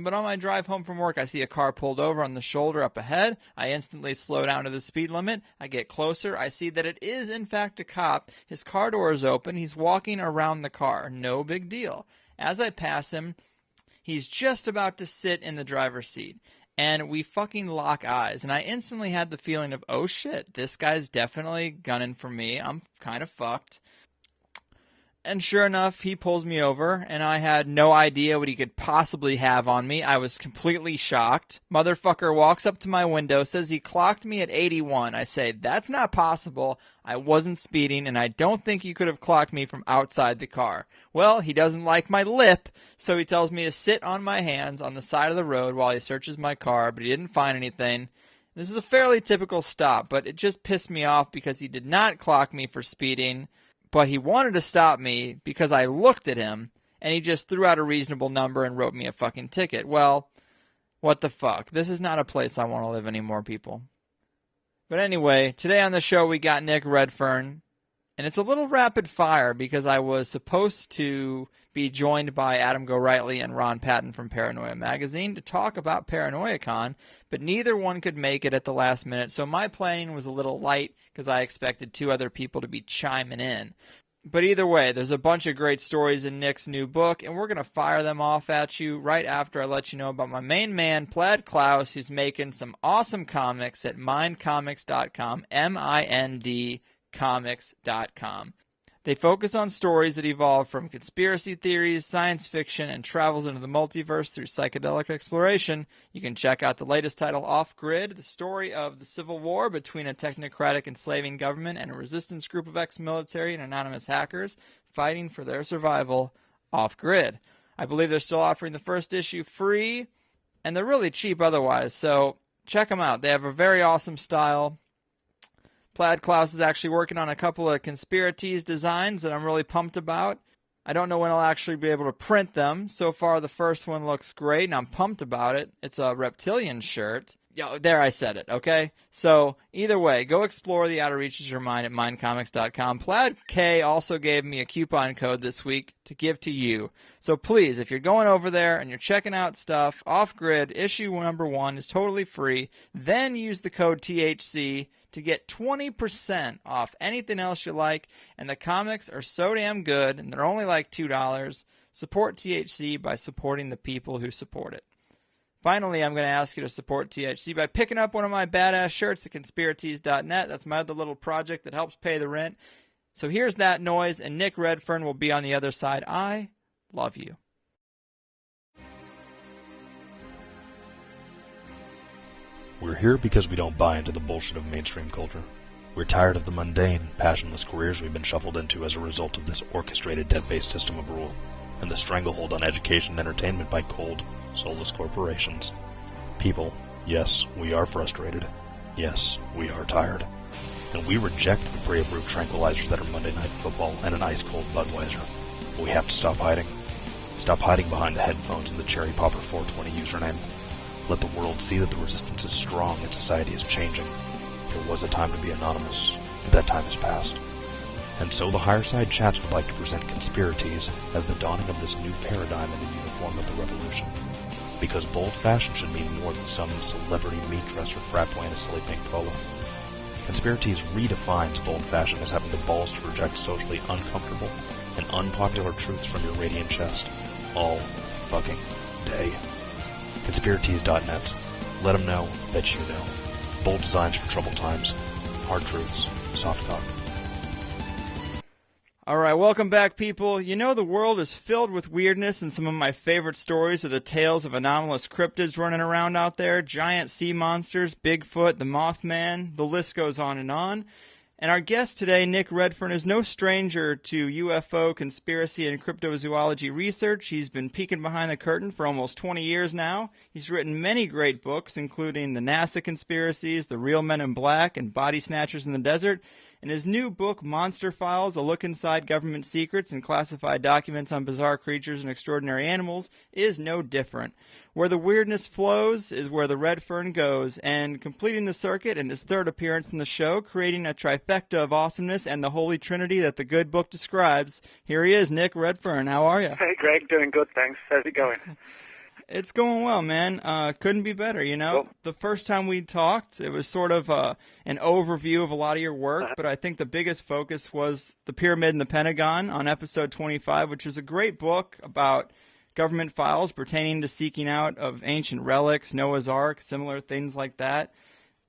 but on my drive home from work, I see a car pulled over on the shoulder up ahead. I instantly slow down to the speed limit. I get closer. I see that it is, in fact, a cop. His car door is open. He's walking around the car. No big deal. As I pass him, he's just about to sit in the driver's seat. And we fucking lock eyes. And I instantly had the feeling of, oh shit, this guy's definitely gunning for me. I'm kind of fucked. And sure enough, he pulls me over, and I had no idea what he could possibly have on me. I was completely shocked. Motherfucker walks up to my window, says he clocked me at 81. I say, that's not possible. I wasn't speeding, and I don't think you could have clocked me from outside the car. Well, he doesn't like my lip, so he tells me to sit on my hands on the side of the road while he searches my car, but he didn't find anything. This is a fairly typical stop, but it just pissed me off because he did not clock me for speeding. But he wanted to stop me because I looked at him, and he just threw out a reasonable number and wrote me a fucking ticket. Well, what the fuck? This is not a place I want to live anymore, people. But anyway, today on the show we got Nick Redfern, and it's a little rapid fire because I was supposed to be joined by Adam Gorightly and Ron Patton from Paranoia Magazine to talk about ParanoiaCon, but neither one could make it at the last minute, so my planning was a little light because I expected two other people to be chiming in. But either way, there's a bunch of great stories in Nick's new book, and we're going to fire them off at you right after I let you know about my main man, Plaid Klaus, who's making some awesome comics at mindcomics.com, M-I-N-D comics.com. They focus on stories that evolve from conspiracy theories, science fiction, and travels into the multiverse through psychedelic exploration. You can check out the latest title, Off Grid, the story of the civil war between a technocratic enslaving government and a resistance group of ex-military and anonymous hackers fighting for their survival off grid. I believe they're still offering the first issue free, and they're really cheap otherwise, so check them out. They have a very awesome style. Plaid Klaus is actually working on a couple of Conspiratees designs that I'm really pumped about. I don't know when I'll actually be able to print them. So far, the first one looks great, and I'm pumped about it. It's a reptilian shirt. Yo, there, I said it, okay? So, either way, go explore the outer reaches of your mind at mindcomics.com. Plaid K also gave me a coupon code this week to give to you. So please, if you're going over there and you're checking out stuff, Off Grid, issue number 1 is totally free. Then use the code THC to get 20% off anything else you like. And the comics are so damn good, and they're only like $2. Support THC by supporting the people who support it. Finally, I'm going to ask you to support THC by picking up one of my badass shirts at conspiratees.net. That's my other little project that helps pay the rent. So here's that noise, and Nick Redfern will be on the other side. I love you. We're here because we don't buy into the bullshit of mainstream culture. We're tired of the mundane, passionless careers we've been shuffled into as a result of this orchestrated debt-based system of rule, and the stranglehold on education and entertainment by cold, soulless corporations. People, yes, we are frustrated. Yes, we are tired. And we reject the pre-approved tranquilizers that are Monday Night Football and an ice-cold Budweiser. But we have to stop hiding. Stop hiding behind the headphones and the Cherry Popper 420 username. Let the world see that the resistance is strong and society is changing. There was a time to be anonymous, but that time has passed. And so the Higherside Chats would like to present Conspiratees as the dawning of this new paradigm in the uniform of the revolution. Because bold fashion should mean more than some celebrity meat dresser frat boy in a silly pink polo. Conspiratees redefines bold fashion as having the balls to reject socially uncomfortable and unpopular truths from your radiant chest. All fucking day. Conspiratees.net. Let them know that you know. Bold designs for troubled times. Hard truths. Soft talk. Alright, welcome back, people. You know, the world is filled with weirdness, and some of my favorite stories are the tales of anomalous cryptids running around out there, giant sea monsters, Bigfoot, the Mothman, the list goes on. And our guest today, Nick Redfern, is no stranger to UFO, conspiracy, and cryptozoology research. He's been peeking behind the curtain for almost 20 years now. He's written many great books, including The NASA Conspiracies, The Real Men in Black, and Body Snatchers in the Desert. And his new book, Monster Files, A Look Inside Government Secrets and Classified Documents on Bizarre Creatures and Extraordinary Animals, is no different. Where the weirdness flows is where the Redfern goes, and completing the circuit in his third appearance in the show, creating a trifecta of awesomeness and the holy trinity that the good book describes, here he is, Nick Redfern. How are you? Hey, Greg. Doing good, thanks. How's it going? It's going well, man. Couldn't be better, you know. Cool. The first time we talked, it was sort of an overview of a lot of your work, Uh-huh. but I think the biggest focus was The Pyramid and the Pentagon on episode 25, which is a great book about government files pertaining to seeking out of ancient relics, Noah's Ark, similar things like that.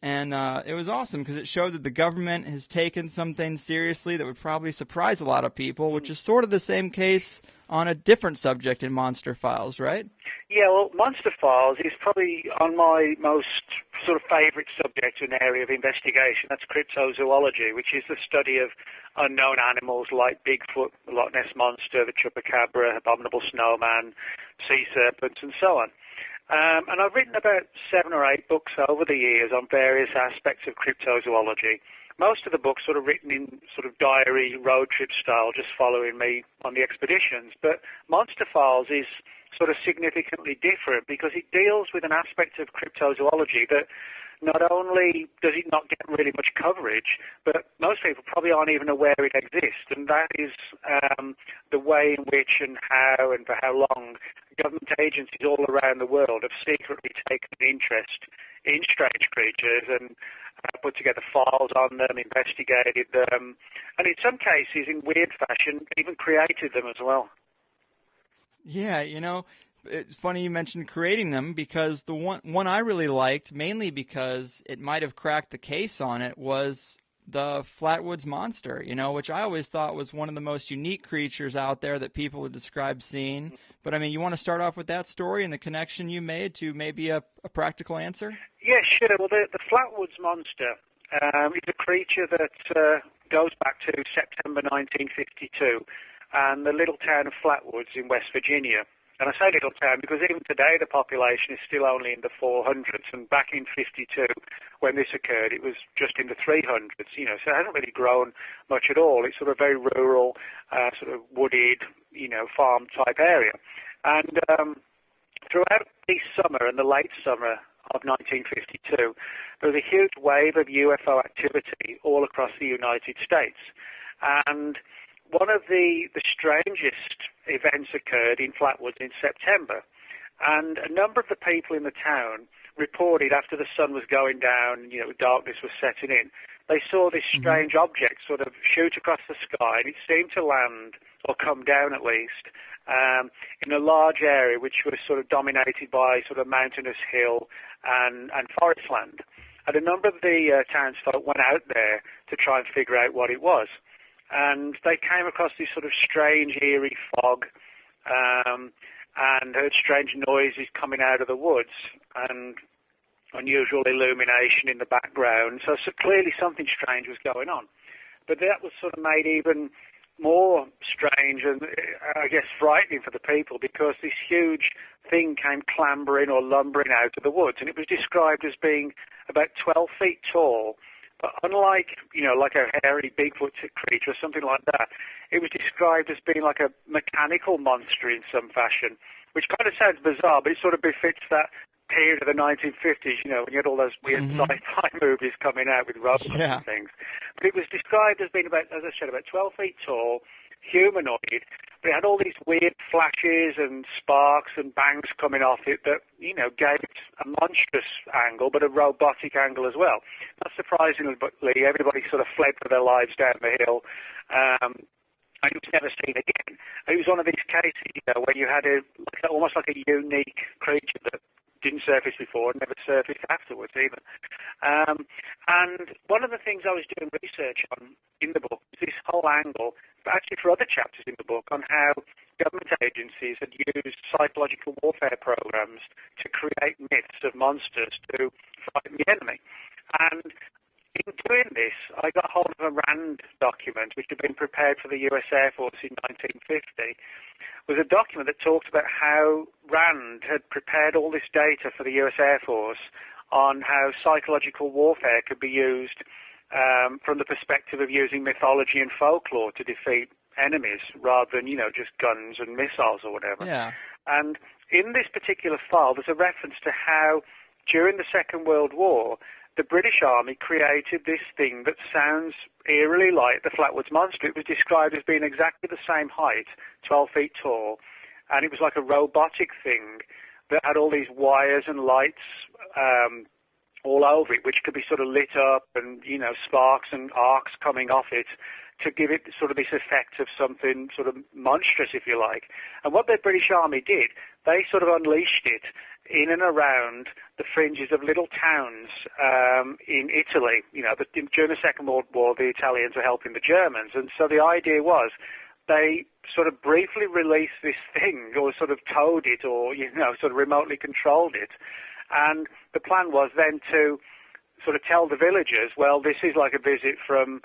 And it was awesome because it showed that the government has taken some things seriously that would probably surprise a lot of people, which is sort of the same case on a different subject in Monster Files, right? Yeah, well, Monster Files is probably on my most sort of favourite subject and area of investigation. That's cryptozoology, which is the study of unknown animals like Bigfoot, the Loch Ness Monster, the Chupacabra, Abominable Snowman, sea serpents, and so on. And I've written about 7 or 8 books over the years on various aspects of cryptozoology. Most of the books sort of written in sort of diary, road trip style, just following me on the expeditions. But Monster Files is sort of significantly different because it deals with an aspect of cryptozoology that not only does it not get really much coverage, but most people probably aren't even aware it exists, and that is the way in which and how and for how long government agencies all around the world have secretly taken an interest in strange creatures and put together files on them, investigated them, and in some cases, in weird fashion, even created them as well. Yeah, you know, it's funny you mentioned creating them because the one I really liked, mainly because it might have cracked the case on it, was the Flatwoods Monster, you know, which I always thought was one of the most unique creatures out there that people would describe seeing. But, I mean, you want to start off with that story and the connection you made to maybe a practical answer? Yeah, sure. Well, the Flatwoods Monster is a creature that goes back to September 1952 and the little town of Flatwoods in West Virginia. And I say little town because even today the population is still only in the 400s, and back in 52, when this occurred, it was just in the 300s, you know, so it hasn't really grown much at all. It's sort of very rural, sort of wooded, you know, farm-type area. And throughout the summer and the late summer of 1952, there was a huge wave of UFO activity all across the United States. And one of the strangest events occurred in Flatwoods in September, and a number of the people in the town reported after the sun was going down, you know, darkness was setting in, they saw this strange object sort of shoot across the sky, and it seemed to land, or come down at least, in a large area which was sort of dominated by sort of mountainous hill and forest land. And a number of the townsfolk went out there to try and figure out what it was. And they came across this sort of strange, eerie fog, and heard strange noises coming out of the woods and unusual illumination in the background. So clearly something strange was going on. But that was sort of made even more strange and, I guess, frightening for the people because this huge thing came clambering or lumbering out of the woods. And it was described as being about 12 feet tall. But unlike, you know, like a hairy Bigfoot creature or something like that, it was described as being like a mechanical monster in some fashion, which kind of sounds bizarre, but it sort of befits that period of the 1950s, you know, when you had all those weird sci-fi movies coming out with robots and things. But it was described as being about, as I said, about 12 feet tall, humanoid, but it had all these weird flashes and sparks and bangs coming off it that, you know, gave it a monstrous angle, but a robotic angle as well. Not surprisingly, everybody sort of fled for their lives down the hill, and it was never seen again. It was one of these cases, you know, where you had almost like a unique creature that didn't surface before and never surfaced afterwards even. And one of the things I was doing research on in the book was this whole angle, but actually for other chapters in the book, on how government agencies had used psychological warfare programs to create myths of monsters to frighten the enemy. And in doing this, I got hold of a RAND document, which had been prepared for the US Air Force in 1950. It was a document that talked about how RAND had prepared all this data for the US Air Force on how psychological warfare could be used from the perspective of using mythology and folklore to defeat enemies rather than, you know, just guns and missiles or whatever. Yeah. And in this particular file, there's a reference to how during the Second World War, the British Army created this thing that sounds eerily like the Flatwoods Monster. It was described as being exactly the same height, 12 feet tall, and it was like a robotic thing that had all these wires and lights all over it, which could be sort of lit up and, sparks and arcs coming off it to give it sort of this effect of something sort of monstrous, if you like. And what the British Army did, they sort of unleashed it in and around the fringes of little towns in Italy. During the Second World War, the Italians were helping the Germans, and so the idea was they sort of briefly released this thing, or sort of towed it, or sort of remotely controlled it. And the plan was then to sort of tell the villagers, well, this is like a visit from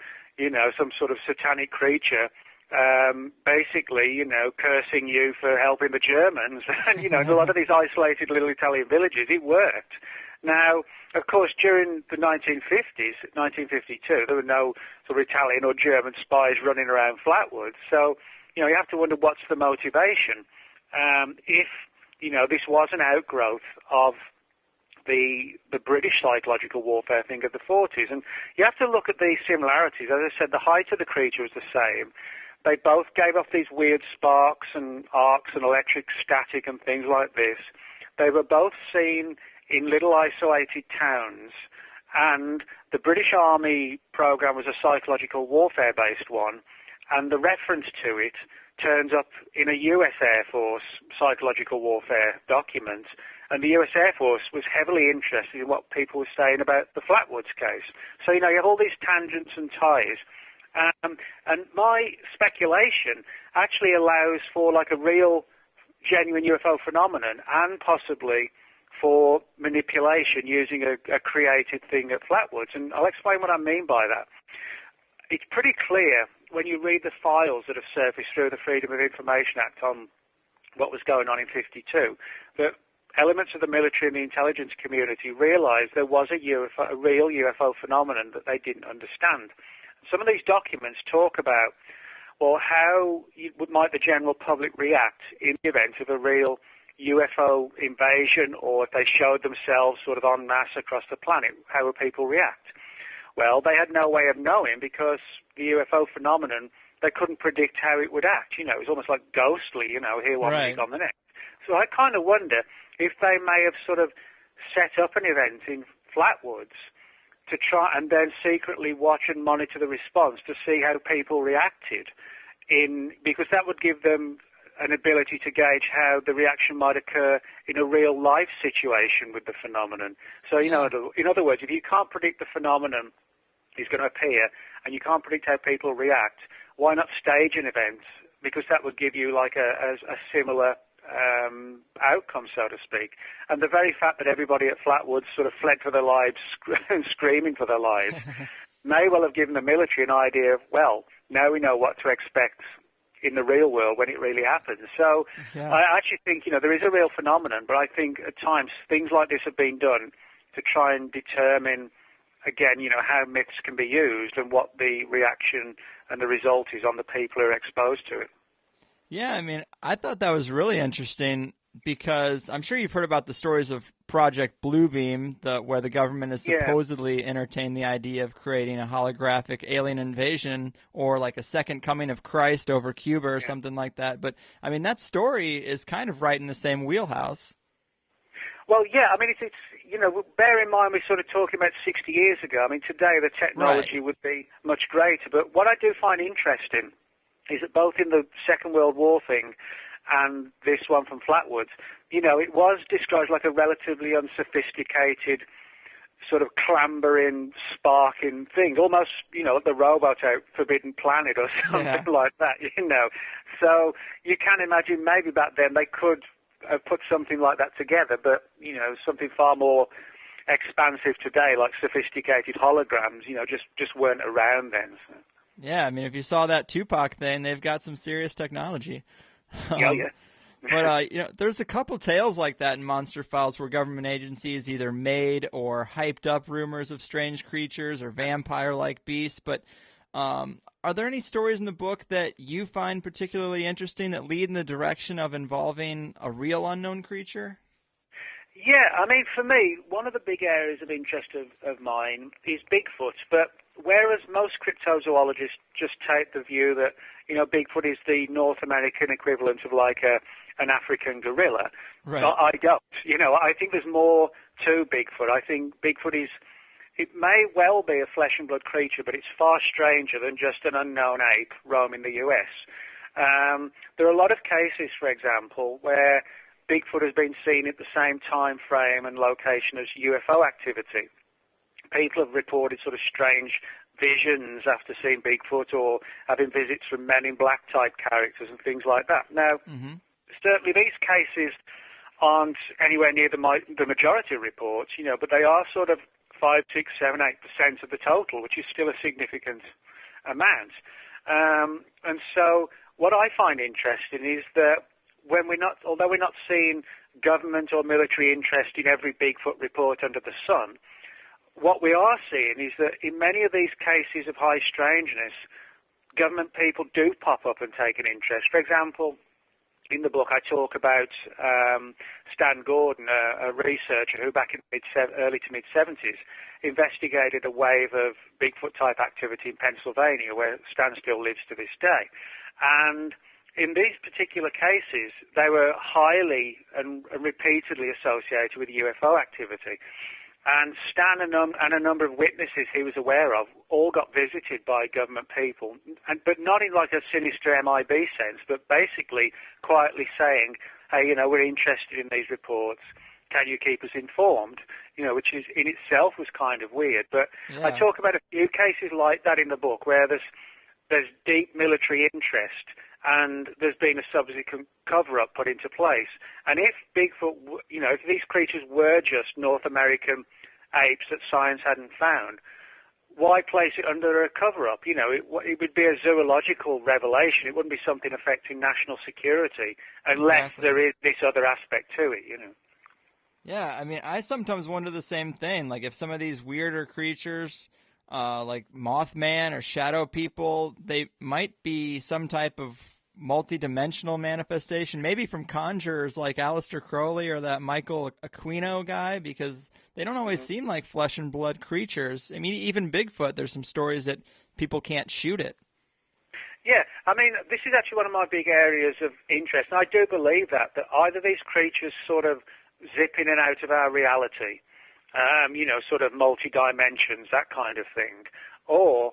some sort of satanic creature, basically, cursing you for helping the Germans. And, in a lot of these isolated little Italian villages, it worked. Now, of course, during the 1950s, 1952, there were no sort of Italian or German spies running around Flatwoods. So, you have to wonder what's the motivation. If, this was an outgrowth of the British psychological warfare thing of the 40s. And you have to look at the similarities. As I said, the height of the creature was the same. They both gave off these weird sparks and arcs and electric static and things like this. They were both seen in little isolated towns. And the British Army program was a psychological warfare-based one. And the reference to it turns up in a US Air Force psychological warfare document. And the US Air Force was heavily interested in what people were saying about the Flatwoods case. So, you have all these tangents and ties. And my speculation actually allows for like a real, genuine UFO phenomenon, and possibly for manipulation using a created thing at Flatwoods. And I'll explain what I mean by that. It's pretty clear when you read the files that have surfaced through the Freedom of Information Act on what was going on in 52, that elements of the military and the intelligence community realized there was a real UFO phenomenon that they didn't understand. Some of these documents talk about, well, how might the general public react in the event of a real UFO invasion, or if they showed themselves sort of en masse across the planet, how would people react? Well, they had no way of knowing, because the UFO phenomenon, they couldn't predict how it would act. It was almost like ghostly, here one week, on the next. So I kind of wonder if they may have sort of set up an event in Flatwoods to try and then secretly watch and monitor the response to see how people reacted, because that would give them an ability to gauge how the reaction might occur in a real life situation with the phenomenon. So, in other words, if you can't predict the phenomenon is going to appear and you can't predict how people react, why not stage an event? Because that would give you like a similar outcome, so to speak. And the very fact that everybody at Flatwoods sort of fled for their lives, screaming for their lives, may well have given the military an idea of, well, now we know what to expect in the real world when it really happens. So I actually think, there is a real phenomenon, but I think at times things like this have been done to try and determine, again, how myths can be used and what the reaction and the result is on the people who are exposed to it. Yeah, I thought that was really interesting, because I'm sure you've heard about the stories of Project Bluebeam, where the government has supposedly entertained the idea of creating a holographic alien invasion, or like a second coming of Christ over Cuba or something like that. But, that story is kind of right in the same wheelhouse. Well, yeah, it's bear in mind we're sort of talking about 60 years ago. Today the technology would be much greater. But what I do find interesting is that both in the Second World War thing and this one from Flatwoods, it was described like a relatively unsophisticated sort of clambering, sparking thing, almost, the robot out Forbidden Planet or something like that, So you can imagine maybe back then they could have put something like that together, but, something far more expansive today, like sophisticated holograms, just weren't around then. So. Yeah, if you saw that Tupac thing, they've got some serious technology. Yeah. But, there's a couple tales like that in Monster Files where government agencies either made or hyped up rumors of strange creatures or vampire-like beasts. But are there any stories in the book that you find particularly interesting that lead in the direction of involving a real unknown creature? Yeah, for me, one of the big areas of interest of mine is Bigfoot, but whereas most cryptozoologists just take the view that, Bigfoot is the North American equivalent of like an African gorilla, Right. I don't. I think there's more to Bigfoot. I think Bigfoot it may well be a flesh and blood creature, but it's far stranger than just an unknown ape roaming the US. There are a lot of cases, for example, where Bigfoot has been seen at the same time frame and location as UFO activity. People have reported sort of strange visions after seeing Bigfoot or having visits from Men in Black type characters and things like that. Now, certainly these cases aren't anywhere near the majority of reports, but they are sort of 5, 6, 7, 8% of the total, which is still a significant amount. And so what I find interesting is that although we're not seeing government or military interest in every Bigfoot report under the sun, what we are seeing is that in many of these cases of high strangeness, government people do pop up and take an interest. For example, in the book I talk about Stan Gordon, a researcher who back in early to mid-70s investigated a wave of Bigfoot-type activity in Pennsylvania, where Stan still lives to this day. And in these particular cases, they were highly and repeatedly associated with UFO activity. And Stan and a number of witnesses he was aware of all got visited by government people, but not in like a sinister MIB sense, but basically quietly saying, hey, we're interested in these reports. Can you keep us informed? Which is in itself was kind of weird. But Yeah. I talk about a few cases like that in the book where there's deep military interest and there's been a subsequent cover-up put into place. And if Bigfoot, if these creatures were just North American apes that science hadn't found, why place it under a cover-up? It would be a zoological revelation. It wouldn't be something affecting national security unless Exactly. there is this other aspect to it, Yeah, I mean, I sometimes wonder the same thing. Like, if some of these weirder creatures, like Mothman or Shadow People, they might be some type of multi-dimensional manifestation, maybe from conjurers like Aleister Crowley or that Michael Aquino guy, because they don't always seem like flesh and blood creatures. I mean, even Bigfoot, there's some stories that people can't shoot it. Yeah, I mean, this is actually one of my big areas of interest, and I do believe that either these creatures sort of zip in and out of our reality, sort of multi-dimensions, that kind of thing, or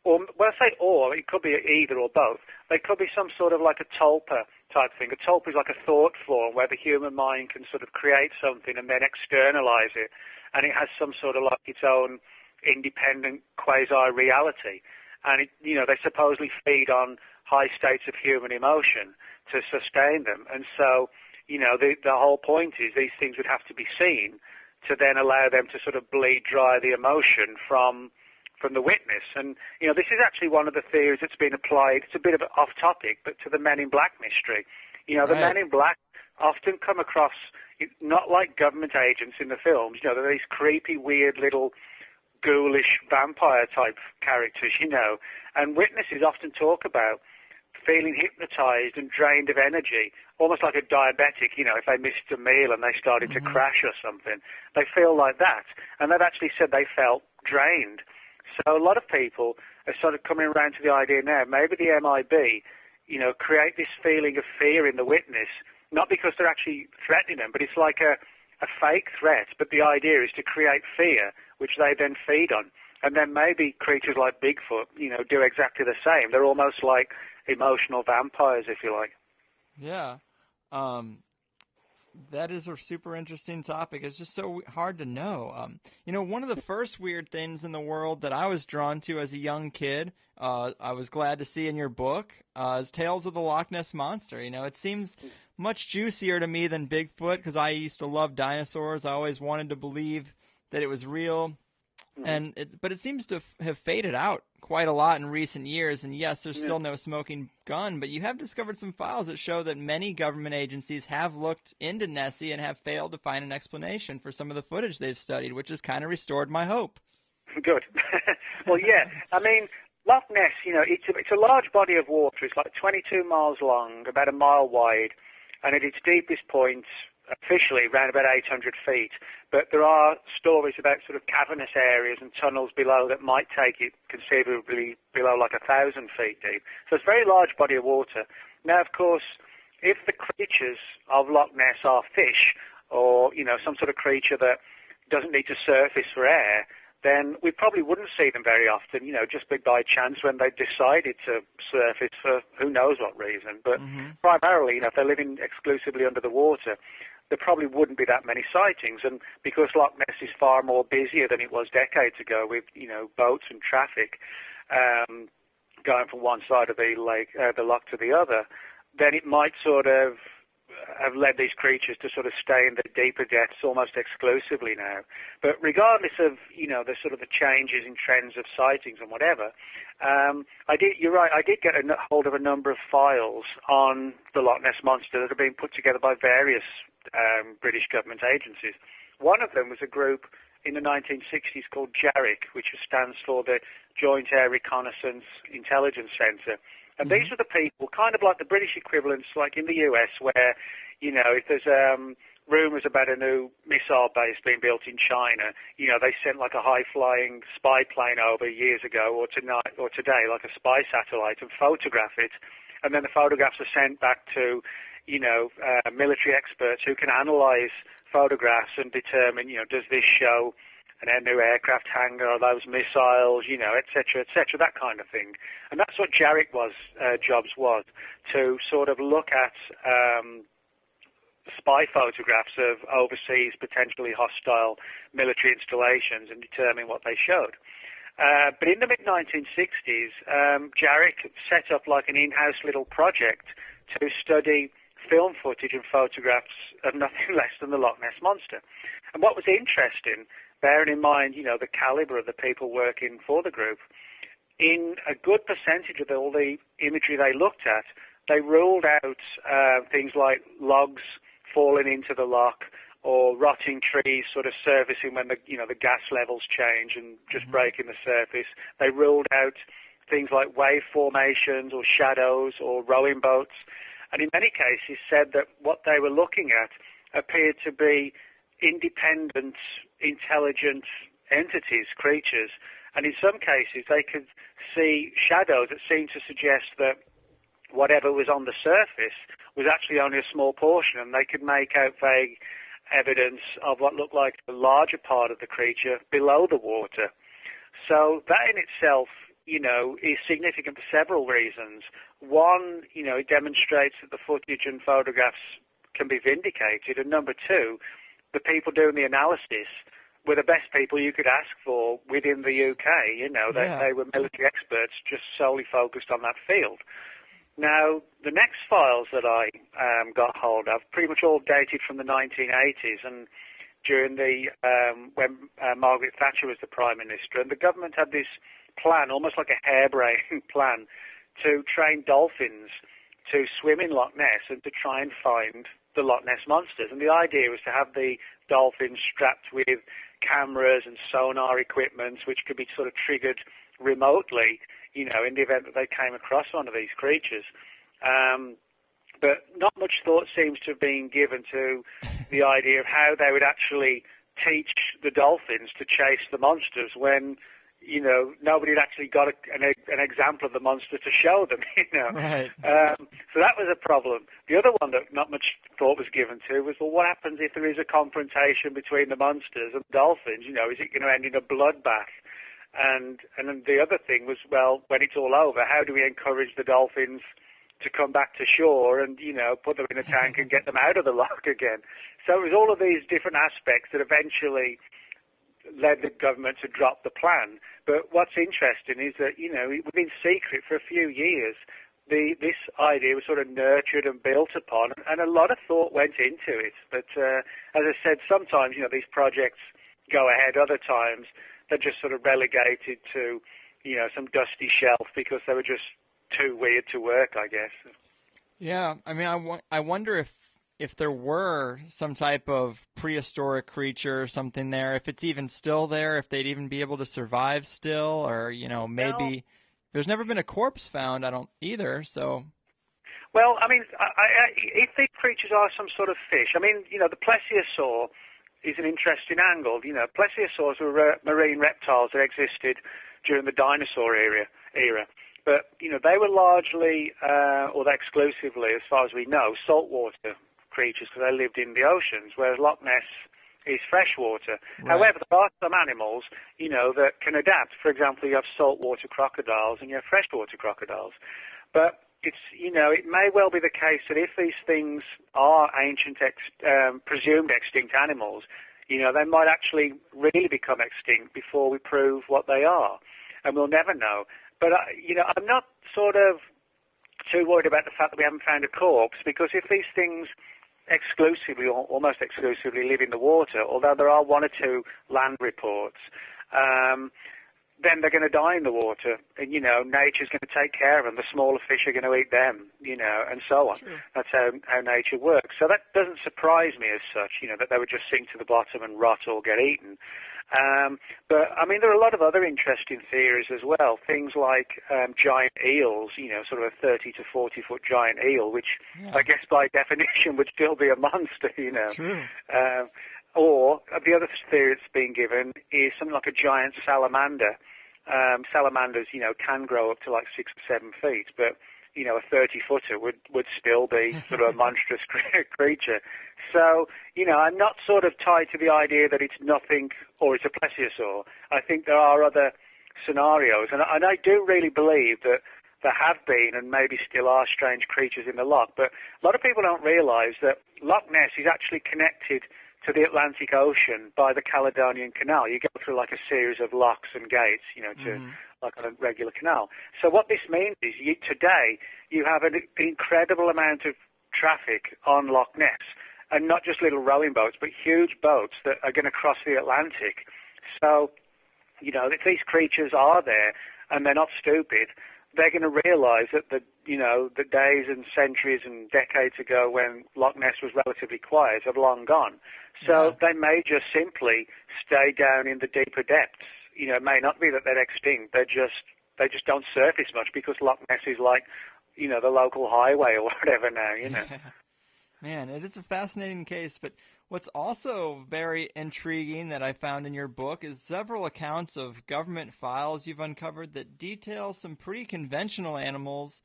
when I say or, it could be either or both. They could be some sort of like a tulpa type thing. A tulpa is like a thought form where the human mind can sort of create something and then externalize it, and it has some sort of like its own independent quasi-reality. And they supposedly feed on high states of human emotion to sustain them. And so, the whole point is these things would have to be seen to then allow them to sort of bleed dry the emotion from the witness. And, this is actually one of the theories that's been applied. It's a bit of an off-topic, but to the Men in Black mystery. The Right. Men in Black often come across not like government agents in the films. They're these creepy, weird little ghoulish vampire-type characters, and witnesses often talk about feeling hypnotized and drained of energy, almost like a diabetic, if they missed a meal and they started to crash or something. They feel like that. And they've actually said they felt drained. So a lot of people are sort of coming around to the idea now, maybe the MIB, create this feeling of fear in the witness, not because they're actually threatening them, but it's like a fake threat, but the idea is to create fear, which they then feed on. And then maybe creatures like Bigfoot, do exactly the same. They're almost like emotional vampires, if you like. Yeah. That is a super interesting topic. It's just so hard to know. One of the first weird things in the world that I was drawn to as a young kid, I was glad to see in your book, is Tales of the Loch Ness Monster. It seems much juicier to me than Bigfoot because I used to love dinosaurs. I always wanted to believe that it was real. But it seems to have faded out quite a lot in recent years. And yes, there's still no smoking gun, but you have discovered some files that show that many government agencies have looked into Nessie and have failed to find an explanation for some of the footage they've studied, which has kind of restored my hope. Good. Well, yeah. I mean, Loch Ness, it's a large body of water. It's like 22 miles long, about a mile wide, and at its deepest point, officially around about 800 feet. But there are stories about sort of cavernous areas and tunnels below that might take it considerably below like 1,000 feet deep. So it's a very large body of water. Now, of course, if the creatures of Loch Ness are fish or, some sort of creature that doesn't need to surface for air, then we probably wouldn't see them very often, just by chance when they decided to surface for who knows what reason. But primarily, if they're living exclusively under the water, there probably wouldn't be that many sightings. And because Loch Ness is far more busier than it was decades ago with, boats and traffic going from one side of the lake, the loch to the other, then it might sort of have led these creatures to sort of stay in the deeper depths almost exclusively now. But regardless of, the sort of the changes in trends of sightings and whatever, you're right, I did get a hold of a number of files on the Loch Ness Monster that have been put together by various British government agencies. One of them was a group in the 1960s called JARIC, which stands for the Joint Air Reconnaissance Intelligence Centre. And these are the people, kind of like the British equivalents, like in the US, where, if there's rumours about a new missile base being built in China, they sent like a high-flying spy plane over years ago or today, like a spy satellite, and photograph it. And then the photographs are sent back to, military experts who can analyse photographs and determine, does this show a new aircraft hangar, or those missiles, et cetera, that kind of thing. And that's what JARIC jobs was, to sort of look at spy photographs of overseas potentially hostile military installations and determine what they showed. But in the mid-1960s, JARIC set up like an in-house little project to study film footage and photographs of nothing less than the Loch Ness Monster. And what was interesting, bearing in mind, the caliber of the people working for the group, in a good percentage of all the imagery they looked at, they ruled out things like logs falling into the loch or rotting trees sort of surfacing when the gas levels change and just breaking the surface. They ruled out things like wave formations or shadows or rowing boats. And in many cases said that what they were looking at appeared to be independent, intelligent entities, creatures, and in some cases they could see shadows that seemed to suggest that whatever was on the surface was actually only a small portion, and they could make out vague evidence of what looked like a larger part of the creature below the water. So that in itself, is significant for several reasons. One, it demonstrates that the footage and photographs can be vindicated, and number two, the people doing the analysis were the best people you could ask for within the UK. They were military experts just solely focused on that field. Now, the next files that I got hold of, pretty much all dated from the 1980s, and during when Margaret Thatcher was the Prime Minister, and the government had this plan, almost like a harebrained plan, to train dolphins to swim in Loch Ness and to try and find the Loch Ness monsters. And the idea was to have the dolphins strapped with cameras and sonar equipment, which could be sort of triggered remotely, in the event that they came across one of these creatures. But not much thought seems to have been given to the idea of how they would actually teach the dolphins to chase the monsters when, nobody had actually got an example of the monster to show them, Right. So that was a problem. The other one that not much thought was given to was, well, what happens if there is a confrontation between the monsters and the dolphins? Is it going to end in a bloodbath? And then the other thing was, well, when it's all over, how do we encourage the dolphins to come back to shore and, put them in a tank and get them out of the loch again? So it was all of these different aspects that eventually led the government to drop the plan. But what's interesting is that, within secret for a few years, this idea was sort of nurtured and built upon, and a lot of thought went into it. But as I said, sometimes, these projects go ahead, other times they're just sort of relegated to, some dusty shelf because they were just too weird to work, I guess. Yeah, I mean, I wonder if there were some type of prehistoric creature or something there, if it's even still there, if they'd even be able to survive still, or, maybe there's never been a corpse found, I don't either, so. Well, I mean, if these creatures are some sort of fish, I mean, the plesiosaur is an interesting angle. Plesiosaurs were marine reptiles that existed during the dinosaur era. But, they were largely, or exclusively, as far as we know, saltwater creatures because they lived in the oceans, whereas Loch Ness is freshwater. Right. However, there are some animals, that can adapt. For example, you have saltwater crocodiles and you have freshwater crocodiles. But it may well be the case that if these things are ancient, presumed extinct animals, they might actually really become extinct before we prove what they are. And we'll never know. But, I'm not sort of too worried about the fact that we haven't found a corpse, because if these things exclusively, or almost exclusively, live in the water, although there are one or two land reports, then they're going to die in the water, and nature's going to take care of them. The smaller fish are going to eat them, and so on. True. That's how nature works. So that doesn't surprise me as such, that they would just sink to the bottom and rot or get eaten. But I mean, there are a lot of other interesting theories as well. Things like giant eels, sort of a 30 to 40 foot giant eel, which I guess by definition would still be a monster, True. Or the other theory that's been given is something like a giant salamander. Salamanders, can grow up to like 6 or 7 feet, but a 30-footer would still be sort of a monstrous creature. So, I'm not sort of tied to the idea that it's nothing or it's a plesiosaur. I think there are other scenarios, and I do really believe that there have been and maybe still are strange creatures in the loch, but a lot of people don't realise that Loch Ness is actually connected to the Atlantic Ocean by the Caledonian Canal. You go through like a series of locks and gates, to like on a regular canal. So what this means is today you have an incredible amount of traffic on Loch Ness, and not just little rowing boats, but huge boats that are going to cross the Atlantic. So, if these creatures are there and they're not stupid, they're going to realise that the days and centuries and decades ago when Loch Ness was relatively quiet have long gone. So they may just simply stay down in the deeper depths. It may not be that they're extinct. They just don't surface much because Loch Ness is like, the local highway or whatever now, Man, it is a fascinating case, but what's also very intriguing that I found in your book is several accounts of government files you've uncovered that detail some pretty conventional animals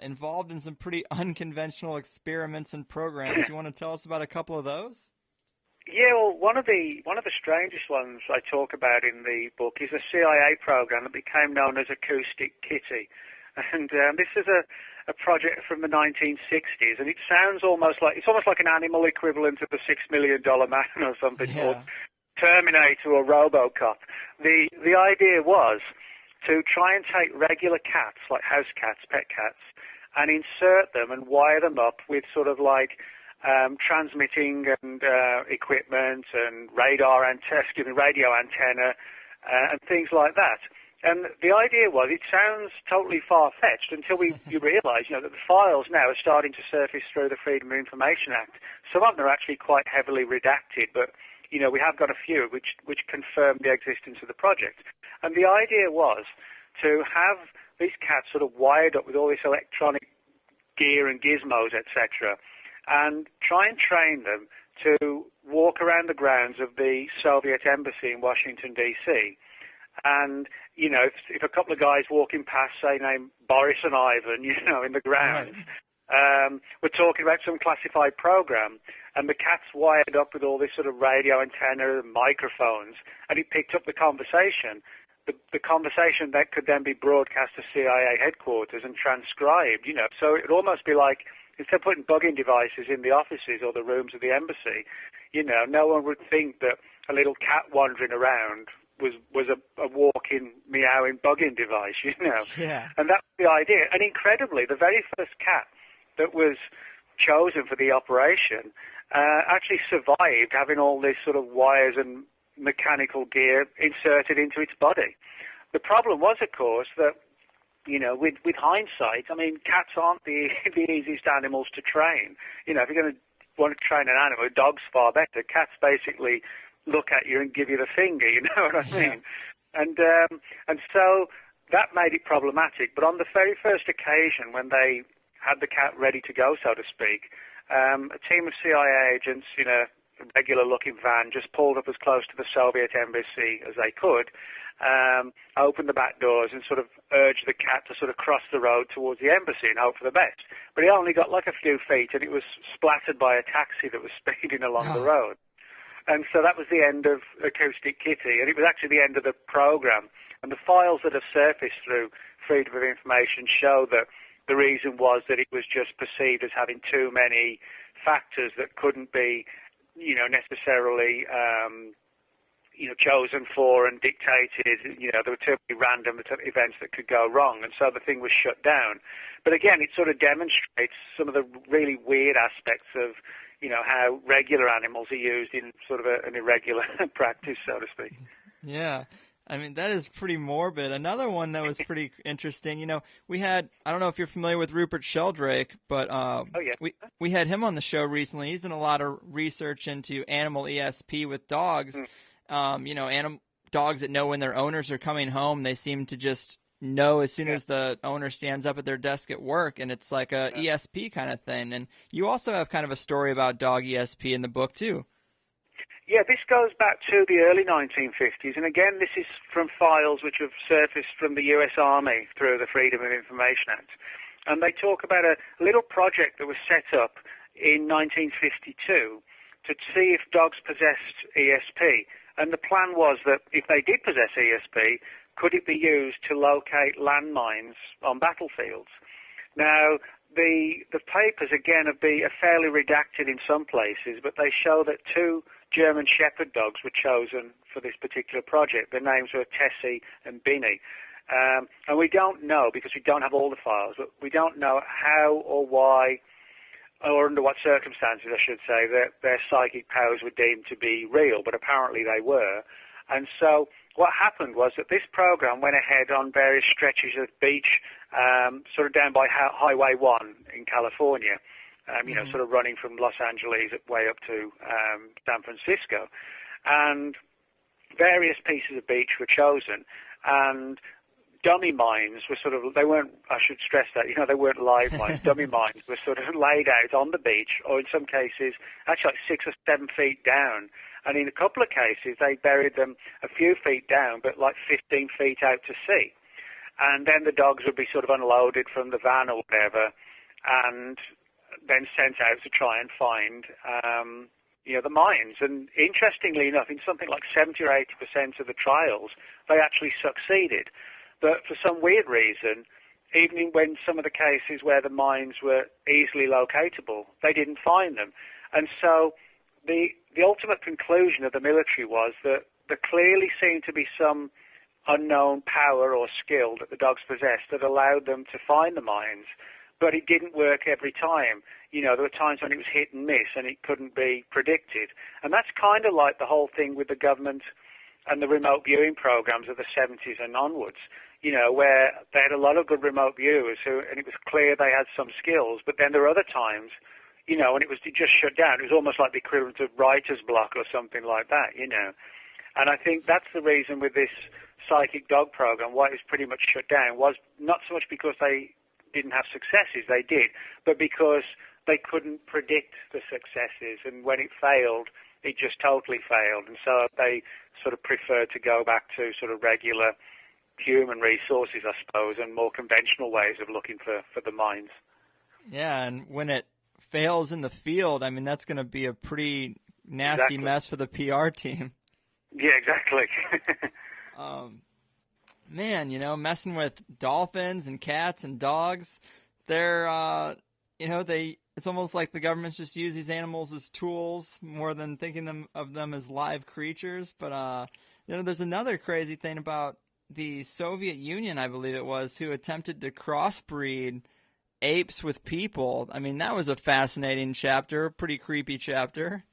involved in some pretty unconventional experiments and programs. You want to tell us about a couple of those? Yeah, well, one of the strangest ones I talk about in the book is a CIA program that became known as Acoustic Kitty. And this is a project from the 1960s, and it sounds almost like an animal equivalent of the $6 Million Man or something, or Terminator or RoboCop. The idea was to try and take regular cats, like house cats, pet cats, and insert them and wire them up with sort of like transmitting and equipment and radio antenna and things like that. And the idea was, it sounds totally far-fetched until you realise, that the files now are starting to surface through the Freedom of Information Act. Some of them are actually quite heavily redacted, but, we have got a few which confirm the existence of the project. And the idea was to have these cats sort of wired up with all this electronic gear and gizmos, etc., and try and train them to walk around the grounds of the Soviet embassy in Washington, D.C., and, if a couple of guys walking past, say, named Boris and Ivan, in the grounds, we're talking about some classified program, and the cat's wired up with all this sort of radio antenna and microphones, and it picked up the conversation. The conversation that could then be broadcast to CIA headquarters and transcribed, So it would almost be like, instead of putting bugging devices in the offices or the rooms of the embassy, no one would think that a little cat wandering around was a walking, meowing, bugging device, Yeah. And that was the idea. And incredibly, the very first cat that was chosen for the operation actually survived having all this sort of wires and mechanical gear inserted into its body. The problem was, of course, that, with hindsight, I mean, cats aren't the easiest animals to train. If you're going to want to train an animal, a dog's far better. Cats basically look at you and give you the finger, you know what I mean? And so that made it problematic. But on the very first occasion when they had the cat ready to go, so to speak, a team of CIA agents in a regular-looking van just pulled up as close to the Soviet embassy as they could, opened the back doors and sort of urged the cat to sort of cross the road towards the embassy and hope for the best. But it only got like a few feet, and it was splattered by a taxi that was speeding along the road. And so that was the end of Acoustic Kitty, and it was actually the end of the program. And the files that have surfaced through Freedom of Information show that the reason was that it was just perceived as having too many factors that couldn't be, necessarily, chosen for and dictated. There were too many random events that could go wrong, and so the thing was shut down. But again, it sort of demonstrates some of the really weird aspects of, how regular animals are used in sort of an irregular practice, so to speak. Yeah. I mean, that is pretty morbid. Another one that was pretty interesting, we had, I don't know if you're familiar with Rupert Sheldrake, but we had him on the show recently. He's done a lot of research into animal ESP with dogs. Dogs that know when their owners are coming home, they seem to just know as soon as the owner stands up at their desk at work, and it's like a ESP kind of thing. And you also have kind of a story about dog ESP in the book, too. Yeah, this goes back to the early 1950s, and again, this is from files which have surfaced from the U.S. Army through the Freedom of Information Act. And they talk about a little project that was set up in 1952 to see if dogs possessed ESP. And the plan was that if they did possess ESP, could it be used to locate landmines on battlefields? Now, the papers, again, are fairly redacted in some places, but they show that two German Shepherd dogs were chosen for this particular project. Their names were Tessie and Binny. And we don't know, because we don't have all the files, but we don't know how or why, or under what circumstances, I should say, that their psychic powers were deemed to be real, but apparently they were. And so what happened was that this program went ahead on various stretches of beach, sort of down by Highway 1 in California, sort of running from Los Angeles way up to San Francisco. And various pieces of beach were chosen, and dummy mines were sort of, they weren't, I should stress that, they weren't live mines. Dummy mines were sort of laid out on the beach, or in some cases, actually like 6 or 7 feet down. And in a couple of cases, they buried them a few feet down, but like 15 feet out to sea. And then the dogs would be sort of unloaded from the van or whatever, and then sent out to try and find, the mines. And interestingly enough, in something like 70 or 80% of the trials, they actually succeeded. But for some weird reason, even when some of the cases where the mines were easily locatable, they didn't find them. And so the ultimate conclusion of the military was that there clearly seemed to be some unknown power or skill that the dogs possessed that allowed them to find the mines, but it didn't work every time. There were times when it was hit and miss and it couldn't be predicted. And that's kind of like the whole thing with the government and the remote viewing programs of the 70s and onwards, where they had a lot of good remote viewers and it was clear they had some skills, but then there were other times, when it just shut down. It was almost like the equivalent of writer's block or something like that, And I think that's the reason with this psychic dog program, why it was pretty much shut down, was not so much because they didn't have successes, they did, but because they couldn't predict the successes, and when it failed, it just totally failed. And so they sort of preferred to go back to sort of regular human resources, I suppose, and more conventional ways of looking for the mines. Yeah, and when it fails in the field, I mean, that's going to be a pretty nasty mess for the PR team. Yeah, exactly. Man, messing with dolphins and cats and dogs, they're, it's almost like the government's just use these animals as tools more than thinking of them as live creatures. But, there's another crazy thing about the Soviet Union, I believe it was, who attempted to crossbreed apes with people. I mean, that was a fascinating chapter, a pretty creepy chapter.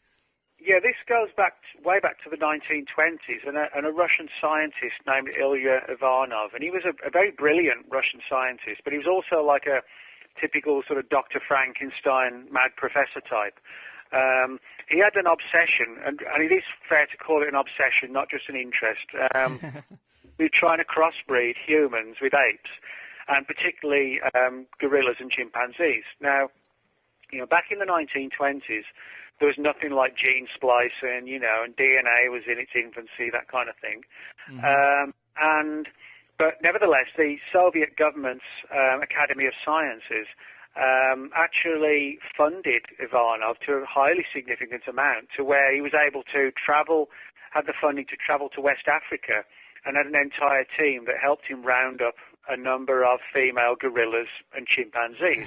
Yeah, this goes way back to the 1920s, and a Russian scientist named Ilya Ivanov, and he was a very brilliant Russian scientist, but he was also like a typical sort of Dr. Frankenstein mad professor type. He had an obsession, and it is fair to call it an obsession, not just an interest. We were trying to crossbreed humans with apes. and particularly gorillas and chimpanzees. Now, back in the 1920s, there was nothing like gene splicing, and DNA was in its infancy, that kind of thing. Mm-hmm. But nevertheless, the Soviet government's Academy of Sciences actually funded Ivanov to a highly significant amount, to where he was able to had the funding to travel to West Africa, and had an entire team that helped him round up a number of female gorillas and chimpanzees.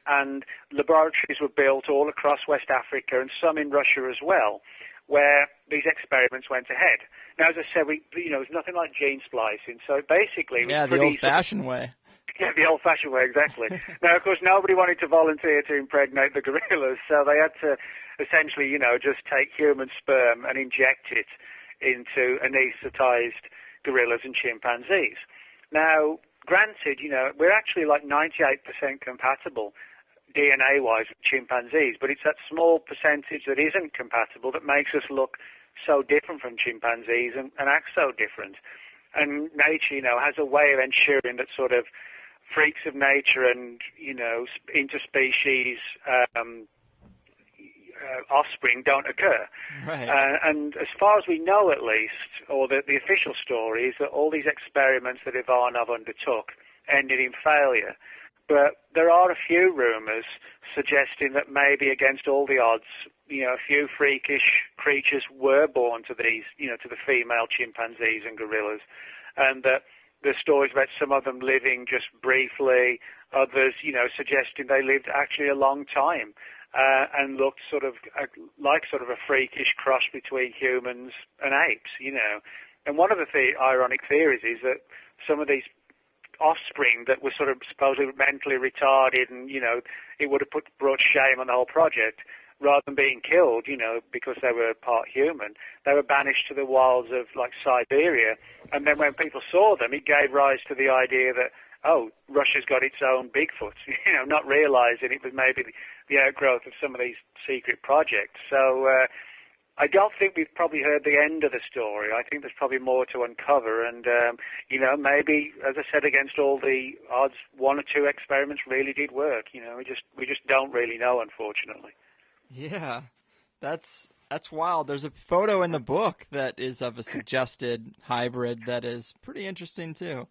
And laboratories were built all across West Africa and some in Russia as well, where these experiments went ahead. Now, as I said, there's nothing like gene splicing, so basically... Yeah, the old-fashioned way. Yeah, the old-fashioned way, exactly. Now, of course, nobody wanted to volunteer to impregnate the gorillas, so they had to essentially, just take human sperm and inject it into anesthetized gorillas and chimpanzees. Now, granted, we're actually like 98% compatible DNA-wise with chimpanzees, but it's that small percentage that isn't compatible that makes us look so different from chimpanzees and act so different. And nature, has a way of ensuring that sort of freaks of nature and, interspecies offspring don't occur. Right. And as far as we know, at least, or the official story, is that all these experiments that Ivanov undertook ended in failure. But there are a few rumours suggesting that maybe against all the odds, a few freakish creatures were born to these, to the female chimpanzees and gorillas, and that there's stories about some of them living just briefly, others, suggesting they lived actually a long time, and looked sort of like a freakish cross between humans and apes, And one of the ironic theories is that some of these offspring that were sort of supposedly mentally retarded and, it would have brought shame on the whole project, rather than being killed, because they were part human, they were banished to the wilds of, like, Siberia. And then when people saw them, it gave rise to the idea that, oh, Russia's got its own Bigfoot, not realizing it was maybe the outgrowth of some of these secret projects. So I don't think we've probably heard the end of the story. I think there's probably more to uncover. And, maybe, as I said, against all the odds, one or two experiments really did work. We just don't really know, unfortunately. Yeah, that's wild. There's a photo in the book that is of a suggested hybrid that is pretty interesting, too.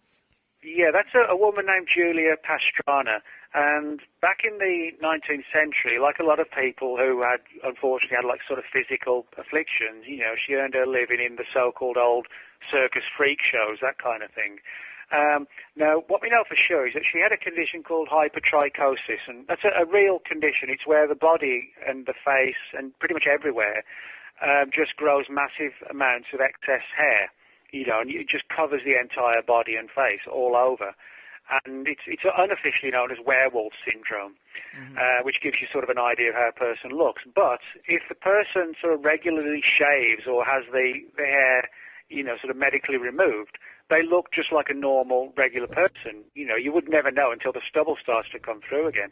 Yeah, that's a woman named Julia Pastrana. And back in the 19th century, like a lot of people who unfortunately had like sort of physical afflictions, she earned her living in the so-called old circus freak shows, that kind of thing. Now, what we know for sure is that she had a condition called hypertrichosis, and that's a real condition. It's where the body and the face and pretty much everywhere just grows massive amounts of excess hair, and it just covers the entire body and face all over. And it's unofficially known as werewolf syndrome, which gives you sort of an idea of how a person looks. But if the person sort of regularly shaves or has the hair, sort of medically removed, they look just like a normal, regular person. You would never know until the stubble starts to come through again.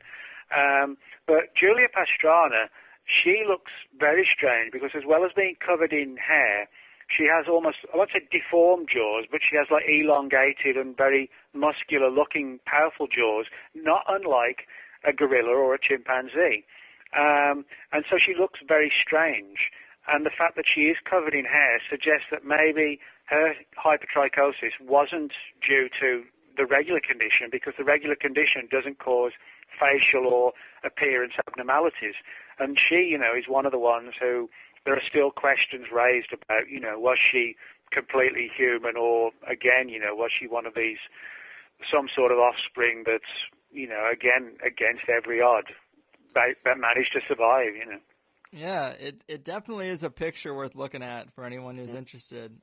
But Julia Pastrana, she looks very strange because as well as being covered in hair, she has almost, I won't say deformed jaws, but she has like elongated and very muscular-looking, powerful jaws, not unlike a gorilla or a chimpanzee. And so she looks very strange. And the fact that she is covered in hair suggests that maybe her hypertrichosis wasn't due to the regular condition, because the regular condition doesn't cause facial or appearance abnormalities. And she, is one of the ones who there are still questions raised about, was she completely human, or again, was she one of these, some sort of offspring that's, again, against every odd, that managed to survive, Yeah, it definitely is a picture worth looking at for anyone who's interested.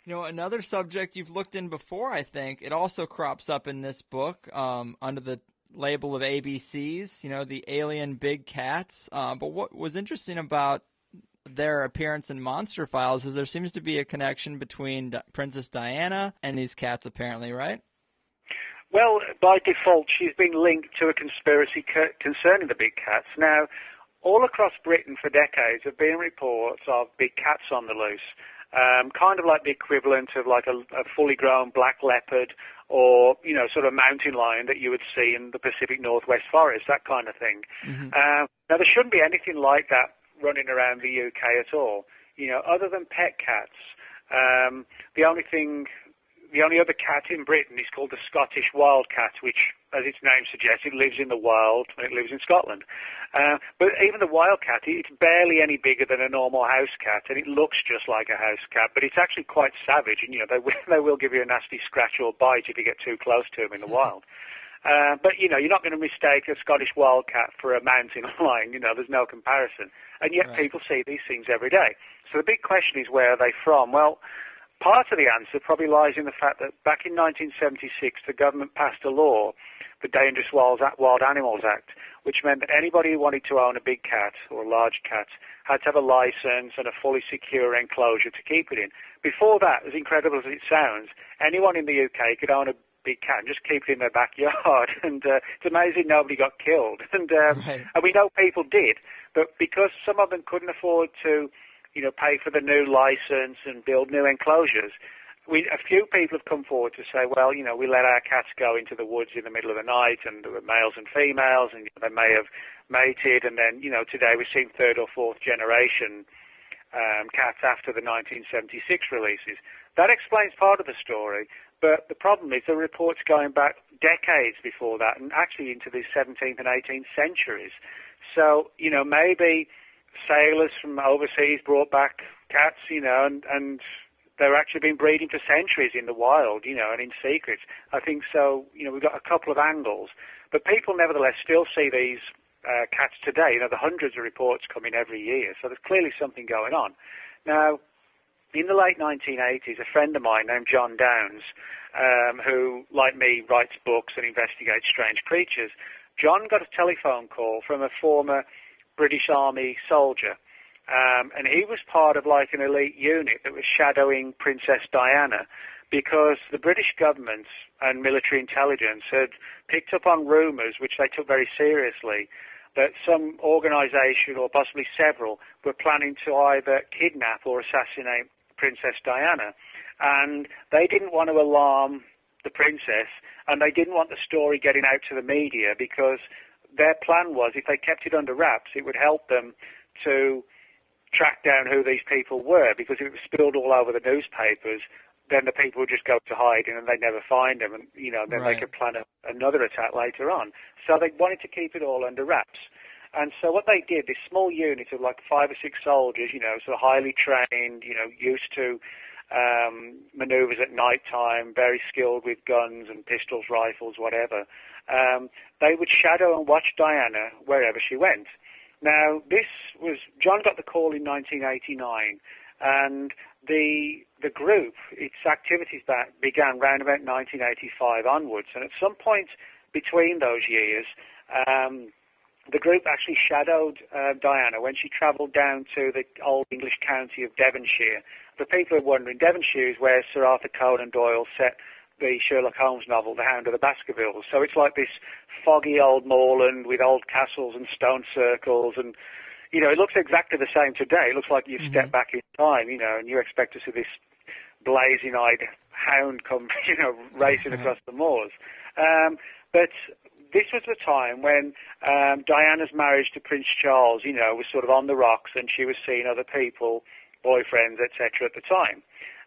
Another subject you've looked in before, I think, it also crops up in this book under the label of ABCs, the alien big cats. But what was interesting about their appearance in Monster Files is there seems to be a connection between Princess Diana and these cats, apparently, right? Well, by default, she's been linked to a conspiracy concerning the big cats. Now, all across Britain for decades have been reports of big cats on the loose, kind of like the equivalent of like a fully grown black leopard or, sort of mountain lion that you would see in the Pacific Northwest forest, that kind of thing. Mm-hmm. Now, there shouldn't be anything like that running around the UK at all. Other than pet cats, the only other cat in Britain is called the Scottish wildcat, which, as its name suggests, it lives in the wild and it lives in Scotland. But even the wildcat, it's barely any bigger than a normal house cat, and it looks just like a house cat, but it's actually quite savage, and they will give you a nasty scratch or bite if you get too close to them in the wild. But you're not going to mistake a Scottish wildcat for a mountain lion. There's no comparison, and yet people see these things every day. So the big question is, where are they from? Well, part of the answer probably lies in the fact that back in 1976, the government passed a law, the Dangerous Wild Animals Act, which meant that anybody who wanted to own a big cat or a large cat had to have a license and a fully secure enclosure to keep it in. Before that, as incredible as it sounds, anyone in the UK could own a big cat and just keep it in their backyard. And it's amazing nobody got killed. And we know people did, but because some of them couldn't afford to pay for the new license and build new enclosures, a few people have come forward to say, well, we let our cats go into the woods in the middle of the night, and there were males and females, and they may have mated, and then, today we've seen third or fourth generation cats after the 1976 releases. That explains part of the story, but the problem is the reports going back decades before that, and actually into the 17th and 18th centuries. So, maybe sailors from overseas brought back cats, and they've actually been breeding for centuries in the wild, and in secret. I think so. We've got a couple of angles, but people nevertheless still see these cats today. The hundreds of reports come in every year, so there's clearly something going on. Now, in the late 1980s, a friend of mine named John Downes, who, like me, writes books and investigates strange creatures, John got a telephone call from a former British Army soldier, and he was part of like an elite unit that was shadowing Princess Diana, because the British government and military intelligence had picked up on rumours, which they took very seriously, that some organisation, or possibly several, were planning to either kidnap or assassinate Princess Diana. And they didn't want to alarm the princess, and they didn't want the story getting out to the media, because their plan was, if they kept it under wraps, it would help them to track down who these people were, because if it was spilled all over the newspapers, then the people would just go to hiding and they'd never find them, and then they could plan another attack later on. So they wanted to keep it all under wraps. And so what they did, this small unit of like 5 or 6 soldiers, sort of highly trained, used to maneuvers at night time, very skilled with guns and pistols, rifles, whatever, they would shadow and watch Diana wherever she went. Now, John got the call in 1989, and the group, its activities began around about 1985 onwards, and at some point between those years, the group actually shadowed Diana when she travelled down to the old English county of Devonshire. For people who are wondering, Devonshire is where Sir Arthur Conan Doyle set the Sherlock Holmes novel, The Hound of the Baskervilles. So it's like this foggy old moorland with old castles and stone circles, and it looks exactly the same today. It looks like you've stepped back in time, and you expect to see this blazing-eyed hound come, racing across the moors. But this was the time when Diana's marriage to Prince Charles, was sort of on the rocks, and she was seeing other people, boyfriends, etc. at the time.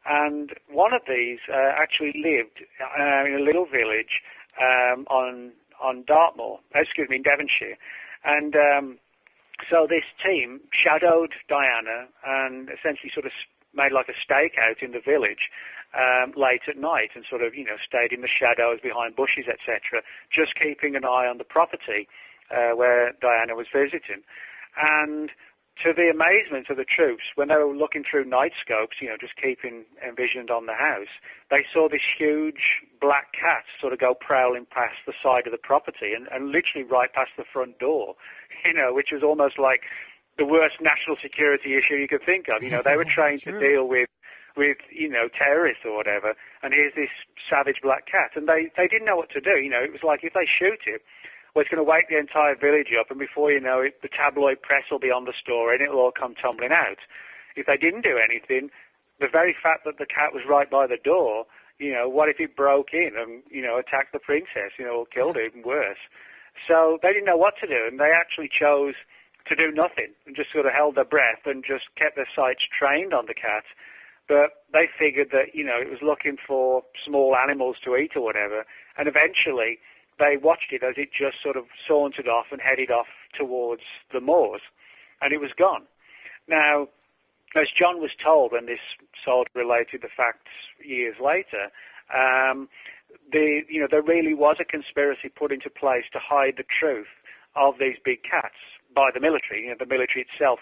And one of these actually lived in a little village on Dartmoor, in Devonshire. And so this team shadowed Diana and essentially sort of made like a stakeout in the village late at night, and sort of, stayed in the shadows behind bushes, etc., just keeping an eye on the property where Diana was visiting. And to the amazement of the troops, when they were looking through night scopes, just keeping envisioned on the house, they saw this huge black cat sort of go prowling past the side of the property and literally right past the front door, which was almost like the worst national security issue you could think of. They were trained to deal with terrorists or whatever, and here's this savage black cat, and they didn't know what to do. It was like, if they shoot it, well, it's going to wake the entire village up, and before you know it, the tabloid press will be on the story, and it'll all come tumbling out. If they didn't do anything, the very fact that the cat was right by the door, What if it broke in and, attacked the princess, or killed her, even worse. So they didn't know what to do, and they actually chose to do nothing and just sort of held their breath and just kept their sights trained on the cat. But they figured that, it was looking for small animals to eat or whatever, and eventually they watched it as it just sort of sauntered off and headed off towards the moors, and it was gone. Now, as John was told when this soldier related the facts years later, there really was a conspiracy put into place to hide the truth of these big cats by the military. The military itself